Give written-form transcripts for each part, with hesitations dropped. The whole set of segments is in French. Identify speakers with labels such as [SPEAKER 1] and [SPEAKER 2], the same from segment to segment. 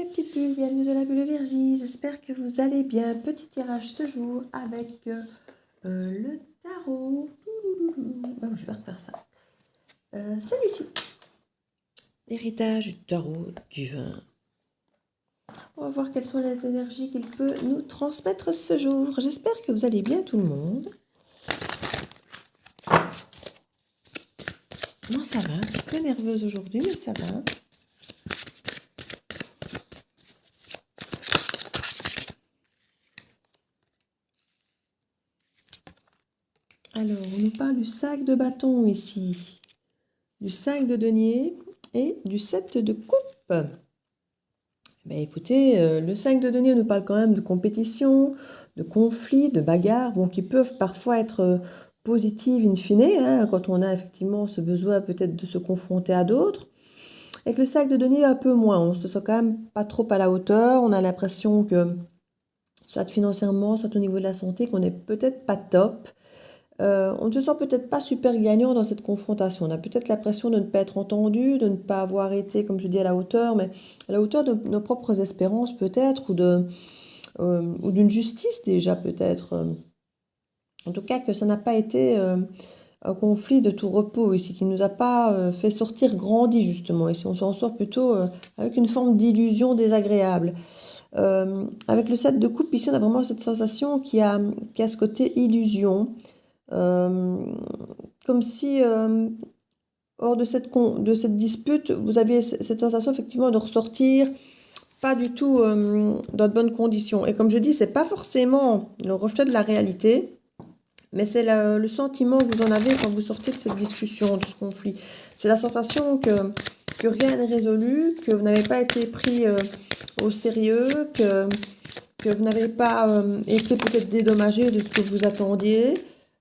[SPEAKER 1] mes petites bulles, bienvenue dans la bulle Virgie, j'espère que vous allez bien. Petit tirage ce jour avec le tarot. Oh, je vais refaire ça. Celui-ci. L'héritage du tarot du vin. On va voir quelles sont les énergies qu'il peut nous transmettre ce jour. J'espère que vous allez bien tout le monde. Moi ça va, un peu nerveuse aujourd'hui, mais ça va. Alors, on nous parle du 5 de bâton ici, du 5 de denier et du 7 de coupe. Ben écoutez, le 5 de denier nous parle quand même de compétition, de conflits, de bagarres, bon, qui peuvent parfois être positives in fine, hein, quand on a effectivement ce besoin peut-être de se confronter à d'autres. Avec le 5 de denier, un peu moins, on se sent quand même pas trop à la hauteur, on a l'impression que, soit financièrement, soit au niveau de la santé, qu'on n'est peut-être pas top. On ne se sent peut-être pas super gagnant dans cette confrontation. On a peut-être l'impression de ne pas être entendu, de ne pas avoir été, comme je dis, à la hauteur, mais à la hauteur de nos propres espérances peut-être, ou d'une justice déjà peut-être. En tout cas, que ça n'a pas été un conflit de tout repos ici, qui ne nous a pas fait sortir grandi justement. Ici, on s'en sort plutôt avec une forme d'illusion désagréable. Avec le 7 de coupe, ici, on a vraiment cette sensation qui a ce côté illusion. Comme si hors de cette dispute, vous aviez cette sensation effectivement de ressortir pas du tout dans de bonnes conditions. Et comme je dis, c'est pas forcément le reflet de la réalité, mais c'est le sentiment que vous en avez quand vous sortez de cette discussion, de ce conflit. C'est la sensation que rien n'est résolu, que vous n'avez pas été pris au sérieux, que vous n'avez pas été peut-être dédommagé de ce que vous attendiez.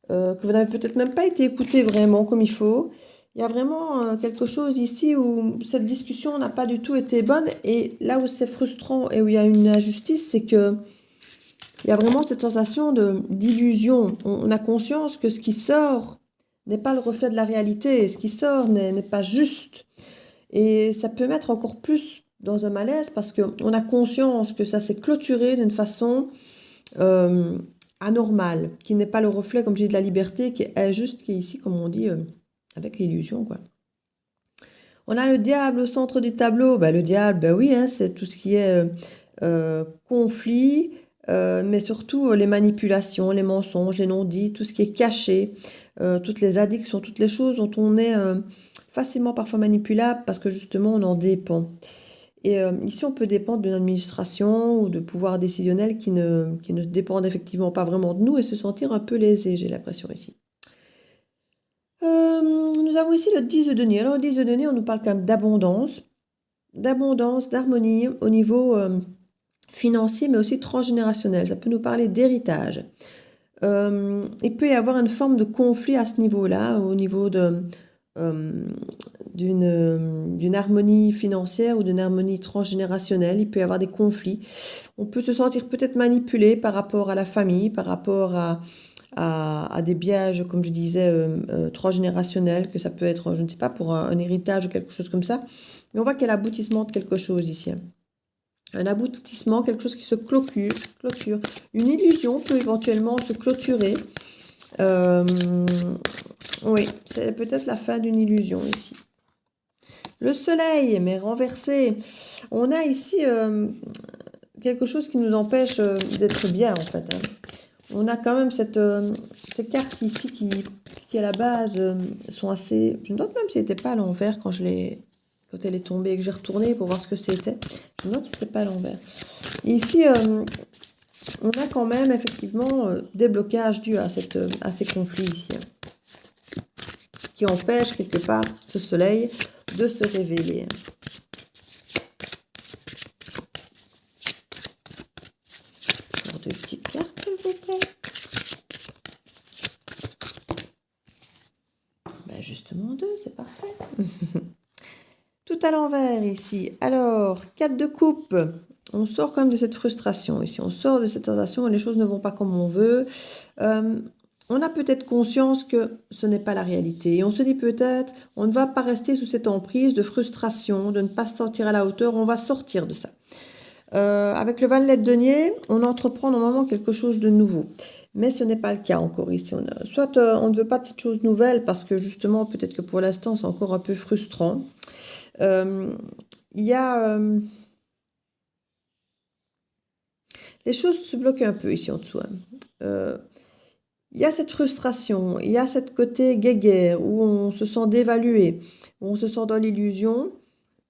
[SPEAKER 1] Que vous n'avez peut-être même pas été écouté vraiment comme il faut. Il y a vraiment quelque chose ici où cette discussion n'a pas du tout été bonne. Et là où c'est frustrant et où il y a une injustice, c'est que il y a vraiment cette sensation d'illusion. On a conscience que ce qui sort n'est pas le reflet de la réalité. Ce qui sort n'est pas juste. Et ça peut mettre encore plus dans un malaise parce qu'on a conscience que ça s'est clôturé d'une façon anormal, qui n'est pas le reflet, comme je dis, de la liberté, qui est injuste, qui est ici, comme on dit, avec l'illusion, quoi. On a le diable au centre du tableau. Ben, le diable, ben oui, hein, c'est tout ce qui est conflit, mais surtout les manipulations, les mensonges, les non-dits, tout ce qui est caché, toutes les addictions, toutes les choses dont on est facilement parfois manipulable parce que justement on en dépend. Et ici, on peut dépendre d'une administration ou de pouvoirs décisionnels qui ne dépendent effectivement pas vraiment de nous et se sentir un peu lésé, j'ai l'impression ici. Nous avons ici le 10 de denier. Alors, le 10 de denier, on nous parle quand même d'abondance, d'harmonie au niveau financier, mais aussi transgénérationnel. Ça peut nous parler d'héritage. Il peut y avoir une forme de conflit à ce niveau-là, au niveau d'une harmonie financière ou d'une harmonie transgénérationnelle. Il peut y avoir des conflits. On peut se sentir peut-être manipulé par rapport à la famille, par rapport à des biages, comme je disais, transgénérationnels, que ça peut être, je ne sais pas, pour un héritage ou quelque chose comme ça. Mais on voit qu'il y a l'aboutissement de quelque chose ici. Un aboutissement, quelque chose qui se clôture. Une illusion peut éventuellement se clôturer. Oui, c'est peut-être la fin d'une illusion ici. Le soleil, mais renversé. On a ici quelque chose qui nous empêche d'être bien, en fait. Hein. On a quand même ces cartes ici qui à la base, sont assez... Je me demande même si elle n'était pas à l'envers quand elle est tombée et que j'ai retourné pour voir ce que c'était. Je me demande si c'était pas à l'envers. Ici, on a quand même effectivement des blocages dus à ces conflits ici. Hein, qui empêchent quelque part ce soleil de se révéler. Alors, deux petites cartes, s'il vous plaît. Ben justement deux, c'est parfait. Tout à l'envers ici. Alors, 4 de coupe. On sort quand même de cette frustration ici. On sort de cette sensation où les choses ne vont pas comme on veut. On a peut-être conscience que ce n'est pas la réalité. Et on se dit peut-être, on ne va pas rester sous cette emprise de frustration, de ne pas se sentir à la hauteur. On va sortir de ça. avec le valet de denier, on entreprend normalement quelque chose de nouveau. Mais ce n'est pas le cas encore ici. Soit on ne veut pas de cette chose nouvelle parce que justement, peut-être que pour l'instant, c'est encore un peu frustrant. Il y a... les choses se bloquent un peu ici en dessous. Il y a cette frustration, il y a cette côté guéguerre où on se sent dévalué, où on se sent dans l'illusion.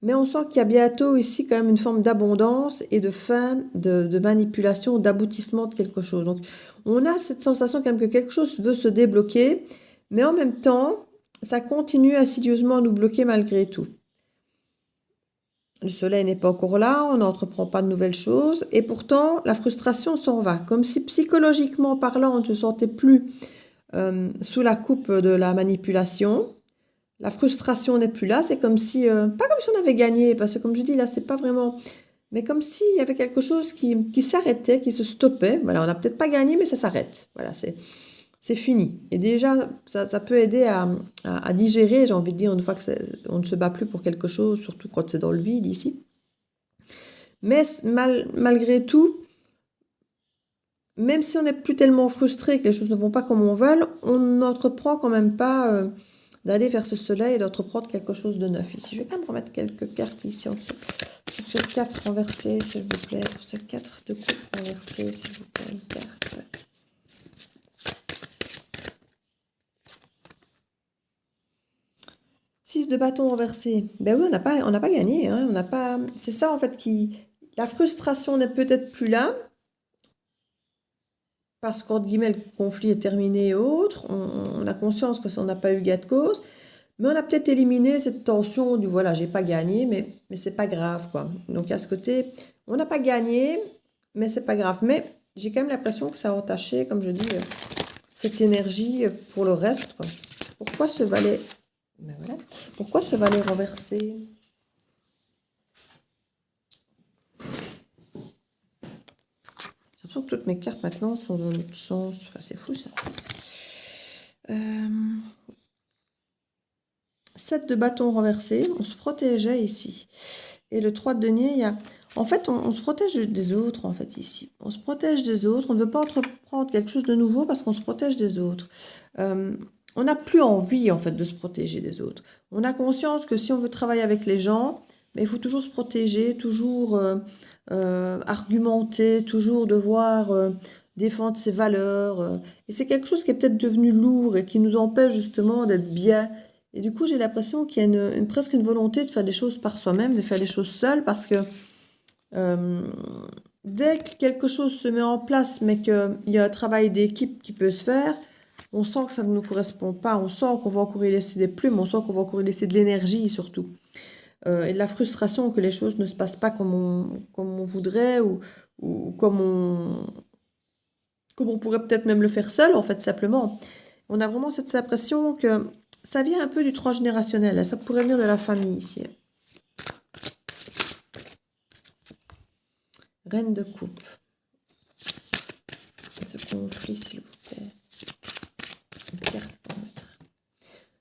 [SPEAKER 1] Mais on sent qu'il y a bientôt ici quand même une forme d'abondance et de fin, de manipulation, d'aboutissement de quelque chose. Donc on a cette sensation quand même que quelque chose veut se débloquer, mais en même temps, ça continue insidieusement à nous bloquer malgré tout. Le soleil n'est pas encore là, on n'entreprend pas de nouvelles choses, et pourtant la frustration s'en va. Comme si psychologiquement parlant, on ne se sentait plus sous la coupe de la manipulation. La frustration n'est plus là, c'est comme si, pas comme si on avait gagné, parce que comme je dis, là, c'est pas vraiment, mais comme s'il y avait quelque chose qui s'arrêtait, qui se stoppait. Voilà, on n'a peut-être pas gagné, mais ça s'arrête. Voilà, c'est fini. Et déjà, ça peut aider à digérer, j'ai envie de dire, une fois qu'on ne se bat plus pour quelque chose, surtout quand c'est dans le vide ici. Mais malgré tout, même si on n'est plus tellement frustré que les choses ne vont pas comme on veut, on n'entreprend quand même pas d'aller vers ce soleil et d'entreprendre quelque chose de neuf ici. Je vais quand même remettre quelques cartes ici en dessous. Sur ce 4 renversé, s'il vous plaît. Sur ce 4 de coupe renversé, s'il vous plaît, une carte. Six de bâton renversé. Ben oui, on n'a pas gagné. Hein, on n'a pas... C'est ça en fait qui... La frustration n'est peut-être plus là. Parce qu'entre guillemets, le conflit est terminé et autres. On a conscience que ça, on n'a pas eu gain de cause. Mais on a peut-être éliminé cette tension du voilà, j'ai pas gagné, mais c'est pas grave, quoi. Donc à ce côté, on n'a pas gagné, mais c'est pas grave. Mais j'ai quand même l'impression que ça a entaché, comme je dis, cette énergie pour le reste, quoi. Pourquoi ce valet... Ben voilà. Pourquoi ce valet renversé? J'ai l'impression que toutes mes cartes maintenant sont dans l'autre sens. Enfin, c'est fou ça. 7 de bâton renversé, on se protégeait ici. Et le 3 de denier, il y a... En fait, on se protège des autres, en fait, ici. On se protège des autres, on ne veut pas entreprendre quelque chose de nouveau parce qu'on se protège des autres. On n'a plus envie, en fait, de se protéger des autres. On a conscience que si on veut travailler avec les gens, mais il faut toujours se protéger, toujours argumenter, toujours devoir défendre ses valeurs. Et c'est quelque chose qui est peut-être devenu lourd et qui nous empêche justement d'être bien. Et du coup, j'ai l'impression qu'il y a presque une volonté de faire des choses par soi-même, de faire des choses seul, parce que dès que quelque chose se met en place, mais qu'il y a un travail d'équipe qui peut se faire, on sent que ça ne nous correspond pas, on sent qu'on va encore y laisser des plumes, on sent qu'on va encore y laisser de l'énergie surtout. Et de la frustration que les choses ne se passent pas comme on voudrait ou comme on pourrait peut-être même le faire seul, en fait, simplement. On a vraiment cette impression que ça vient un peu du transgénérationnel. Ça pourrait venir de la famille ici. Reine de coupe. Ce conflit, s'il vous plaît. Une carte pour mettre.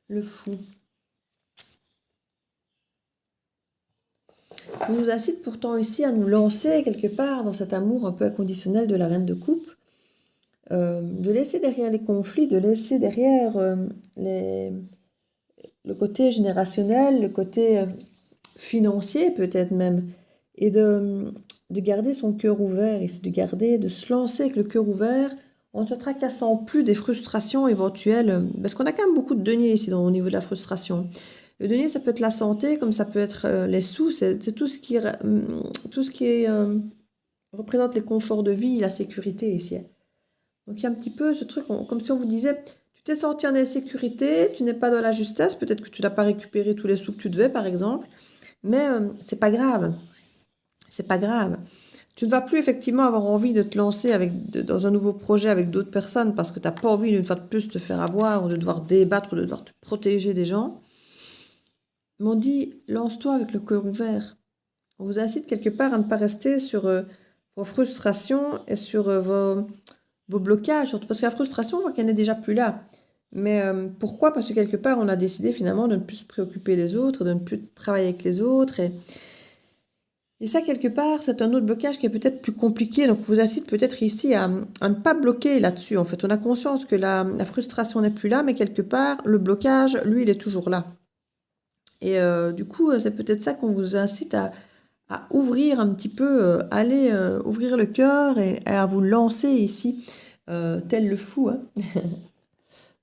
[SPEAKER 1] Le fou. On nous incite pourtant ici à nous lancer quelque part dans cet amour un peu inconditionnel de la reine de coupe. De laisser derrière les conflits, de laisser derrière le côté générationnel, le côté financier peut-être même, et de garder son cœur ouvert, et de se lancer avec le cœur ouvert en ne se tracassant plus des frustrations éventuelles, parce qu'on a quand même beaucoup de deniers ici au niveau de la frustration. Le denier, ça peut être la santé, comme ça peut être les sous, c'est tout ce qui représente les conforts de vie, la sécurité ici. Donc il y a un petit peu ce truc, comme si on vous disait, tu t'es senti en insécurité, tu n'es pas dans la justesse, peut-être que tu n'as pas récupéré tous les sous que tu devais par exemple, mais c'est pas grave, c'est pas grave. Tu ne vas plus effectivement avoir envie de te lancer dans un nouveau projet avec d'autres personnes parce que tu n'as pas envie une fois de plus de te faire avoir ou de devoir débattre ou de devoir te protéger des gens. Mais on dit, lance-toi avec le cœur ouvert. On vous incite quelque part à ne pas rester sur vos frustrations et sur vos blocages, surtout parce que la frustration, on voit qu'elle n'est déjà plus là. Mais pourquoi? Parce que quelque part, on a décidé finalement de ne plus se préoccuper des autres, de ne plus travailler avec les autres. Et ça, quelque part, c'est un autre blocage qui est peut-être plus compliqué. Donc, on vous incite peut-être ici à ne pas bloquer là-dessus. En fait, on a conscience que la frustration n'est plus là, mais quelque part, le blocage, lui, il est toujours là. Et du coup, c'est peut-être ça qu'on vous incite à ouvrir un petit peu, aller ouvrir le cœur et à vous lancer ici, tel le fou. Hein.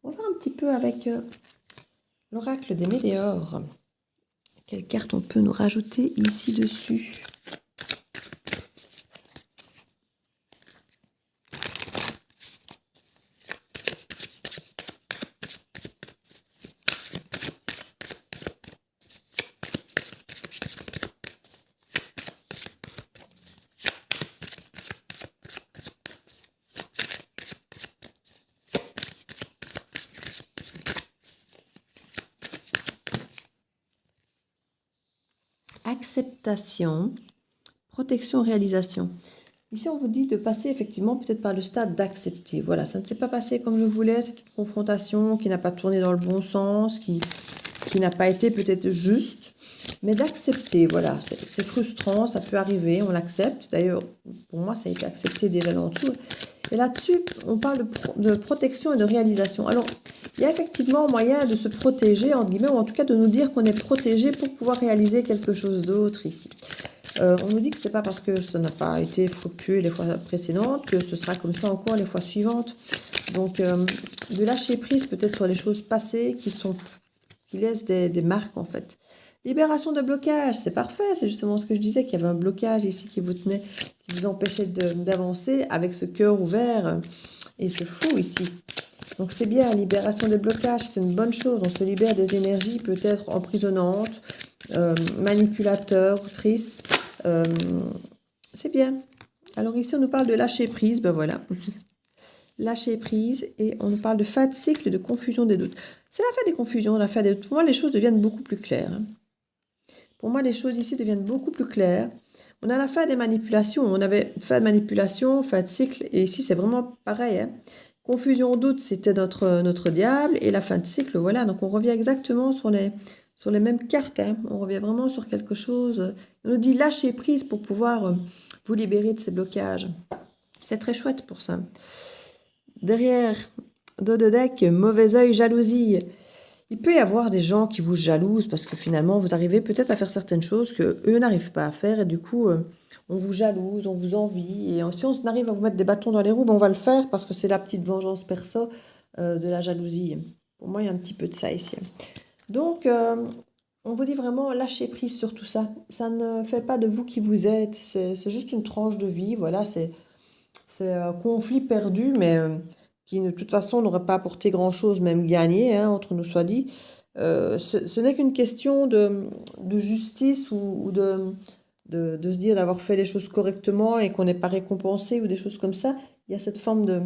[SPEAKER 1] On va voir un petit peu avec l'oracle des Météores. Quelle carte on peut nous rajouter ici dessus? Acceptation, protection, réalisation. Ici, on vous dit de passer effectivement peut-être par le stade d'accepter. Voilà, ça ne s'est pas passé comme je voulais, c'est une confrontation qui n'a pas tourné dans le bon sens, qui n'a pas été peut-être juste, mais d'accepter, voilà, c'est frustrant, ça peut arriver, on l'accepte. D'ailleurs, pour moi, ça a été accepté déjà dans tout. Et là-dessus, on parle de protection et de réalisation. Alors, il y a effectivement moyen de se protéger, entre guillemets, ou en tout cas de nous dire qu'on est protégé pour pouvoir réaliser quelque chose d'autre ici. On nous dit que c'est pas parce que ça n'a pas été fructueux les fois précédentes que ce sera comme ça encore les fois suivantes. Donc, de lâcher prise peut-être sur les choses passées qui laissent des marques en fait. Libération de blocage, c'est parfait, c'est justement ce que je disais, qu'il y avait un blocage ici qui vous tenait, qui vous empêchait d'avancer avec ce cœur ouvert et ce fou ici. Donc c'est bien, libération des blocages, c'est une bonne chose, on se libère des énergies peut-être emprisonnantes, manipulatrices, c'est bien. Alors ici on nous parle de lâcher prise, ben voilà. Lâcher prise et on nous parle de fin de cycle, de confusion des doutes. C'est la fin des confusions, la fin des doutes. Pour moi, les choses deviennent beaucoup plus claires. Hein. Pour moi, les choses ici deviennent beaucoup plus claires. On a la fin des manipulations. On avait fin de manipulation, fin de cycle. Et ici, c'est vraiment pareil. Hein. Confusion, doute, c'était notre diable. Et la fin de cycle, voilà. Donc, on revient exactement sur les mêmes cartes. Hein. On revient vraiment sur quelque chose. On nous dit lâcher prise pour pouvoir vous libérer de ces blocages. C'est très chouette pour ça. Derrière, dos de deck, mauvais œil, jalousie. Il peut y avoir des gens qui vous jalousent parce que finalement, vous arrivez peut-être à faire certaines choses qu'eux n'arrivent pas à faire. Et du coup, on vous jalouse, on vous envie. Et si on arrive à vous mettre des bâtons dans les roues, ben on va le faire parce que c'est la petite vengeance perso de la jalousie. Pour moi, il y a un petit peu de ça ici. Donc, on vous dit vraiment lâcher prise sur tout ça. Ça ne fait pas de vous qui vous êtes. C'est juste une tranche de vie. Voilà, c'est un conflit perdu, mais qui de toute façon n'aurait pas apporté grand-chose, même gagné, hein, entre nous soit dit. Ce n'est qu'une question de justice ou de se dire d'avoir fait les choses correctement et qu'on n'est pas récompensé ou des choses comme ça. Il y a cette forme de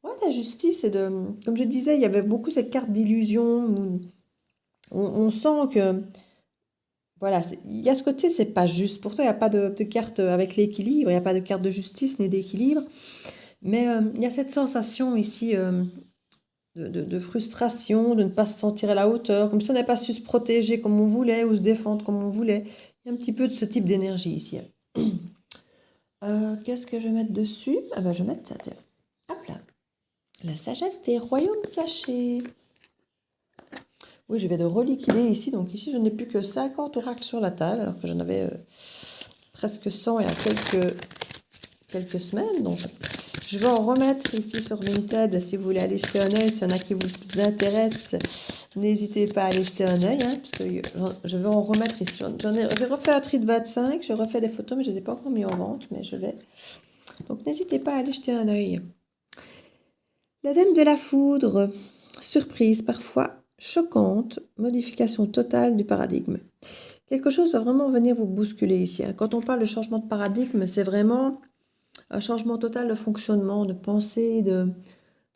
[SPEAKER 1] la justice et comme je disais, il y avait beaucoup cette carte d'illusion où on sent que voilà, il y a ce côté, c'est pas juste. Pourtant, il n'y a pas de carte avec l'équilibre, il n'y a pas de carte de justice ni d'équilibre. Mais il y a cette sensation ici de frustration, de ne pas se sentir à la hauteur, comme si on n'avait pas su se protéger comme on voulait ou se défendre comme on voulait. Il y a un petit peu de ce type d'énergie ici. Qu'est-ce que je vais mettre dessus? Ah ben, je vais mettre ça, tiens. Hop là. La sagesse des royaumes cachés. Oui, je vais de reliquider ici. Donc ici, je n'ai plus que 50 oracles sur la table, alors que j'en avais presque 100 il y a quelques semaines. Donc, je vais en remettre ici sur Vinted si vous voulez aller jeter un œil. S'il y en a qui vous intéressent, n'hésitez pas à aller jeter un œil, hein, parce que je vais en remettre ici. J'ai refait un tri de 25, j'ai refait des photos, mais je ne les ai pas encore mis en vente, mais je vais. Donc, n'hésitez pas à aller jeter un œil. La Dame de la Foudre, surprise parfois choquante, modification totale du paradigme. Quelque chose va vraiment venir vous bousculer ici. Hein. Quand on parle de changement de paradigme, c'est vraiment un changement total de fonctionnement, de pensée, de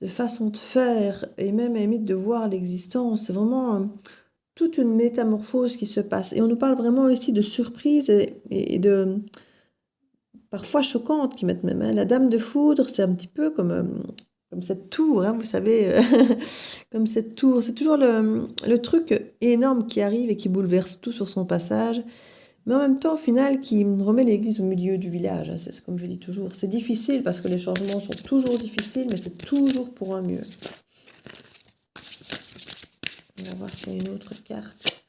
[SPEAKER 1] façon de faire et même à la limite de voir l'existence. C'est vraiment toute une métamorphose qui se passe. Et on nous parle vraiment ici de surprise et de parfois choquante qui mettent même. Hein. La Dame de Foudre, c'est un petit peu comme cette tour, hein, vous savez, comme cette tour. C'est toujours le truc énorme qui arrive et qui bouleverse tout sur son passage. mais en même temps, au final, qui remet l'église au milieu du village. Hein. C'est comme je dis toujours, c'est difficile parce que les changements sont toujours difficiles, mais c'est toujours pour un mieux. On va voir s'il y a une autre carte.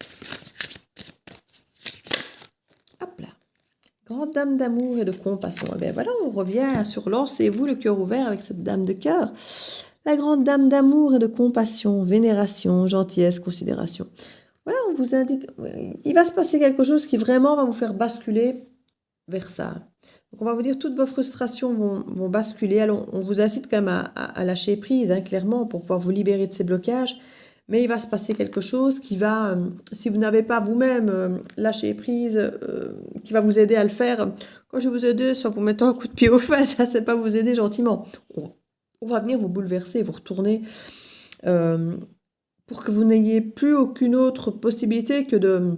[SPEAKER 1] Hop là. Grande dame d'amour et de compassion. Et bien voilà, on revient sur lancez-vous le cœur ouvert avec cette dame de cœur. La grande dame d'amour et de compassion, vénération, gentillesse, considération. Voilà, on vous indique, il va se passer quelque chose qui vraiment va vous faire basculer vers ça. Donc on va vous dire toutes vos frustrations vont basculer. Alors on vous incite quand même à lâcher prise, hein, clairement, pour pouvoir vous libérer de ces blocages. Mais il va se passer quelque chose qui va, si vous n'avez pas vous-même lâché prise, qui va vous aider à le faire. Quand je vous aide, sans vous mettre un coup de pied aux fesses, ça c'est pas vous aider gentiment. On va venir vous bouleverser, vous retourner pour que vous n'ayez plus aucune autre possibilité que de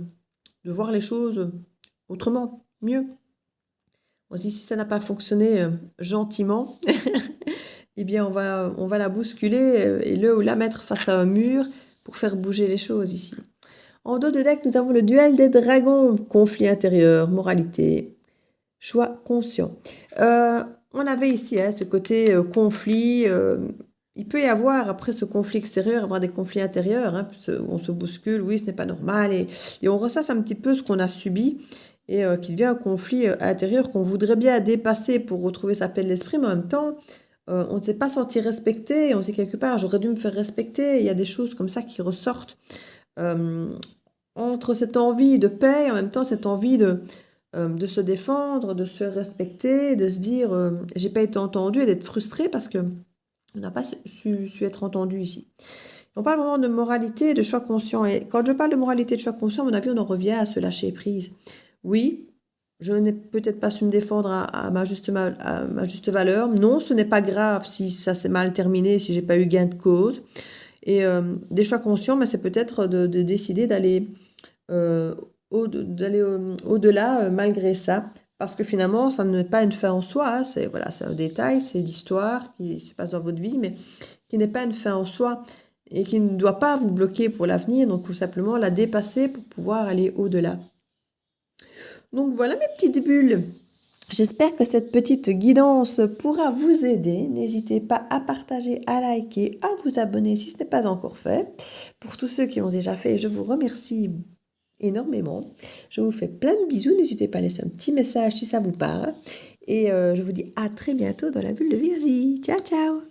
[SPEAKER 1] voir les choses autrement, mieux. On se dit, si ça n'a pas fonctionné gentiment, eh bien on va la bousculer et le ou la mettre face à un mur pour faire bouger les choses ici. En dos de deck, nous avons le duel des dragons, conflit intérieur, moralité, choix conscient. On avait ici ce côté conflit. Il peut y avoir, après ce conflit extérieur, avoir des conflits intérieurs, hein, où on se bouscule, oui, ce n'est pas normal, et on ressasse un petit peu ce qu'on a subi, et qui devient un conflit intérieur qu'on voudrait bien dépasser pour retrouver sa paix de l'esprit, mais en même temps, on ne s'est pas senti respecté, et on sait quelque part, j'aurais dû me faire respecter, il y a des choses comme ça qui ressortent entre cette envie de paix, et en même temps cette envie de se défendre, de se respecter, de se dire j'ai pas été entendu et d'être frustré parce que on n'a pas su être entendu ici. On parle vraiment de moralité et de choix conscient. Et quand je parle de moralité et de choix conscient, à mon avis, on en revient à se lâcher prise. Oui, je n'ai peut-être pas su me défendre à ma juste valeur. Non, ce n'est pas grave si ça s'est mal terminé, si j'ai pas eu gain de cause. Et des choix conscients, mais c'est peut-être de décider d'aller au-delà malgré ça. Parce que finalement, ça n'est pas une fin en soi, hein. C'est un détail, c'est l'histoire qui se passe dans votre vie, mais qui n'est pas une fin en soi et qui ne doit pas vous bloquer pour l'avenir, donc tout simplement la dépasser pour pouvoir aller au-delà. Donc voilà mes petites bulles. J'espère que cette petite guidance pourra vous aider. N'hésitez pas à partager, à liker, à vous abonner si ce n'est pas encore fait. Pour tous ceux qui ont déjà fait, je vous remercie énormément. Je vous fais plein de bisous. N'hésitez pas à laisser un petit message si ça vous parle. Et je vous dis à très bientôt dans la bulle de Virgie. Ciao, ciao!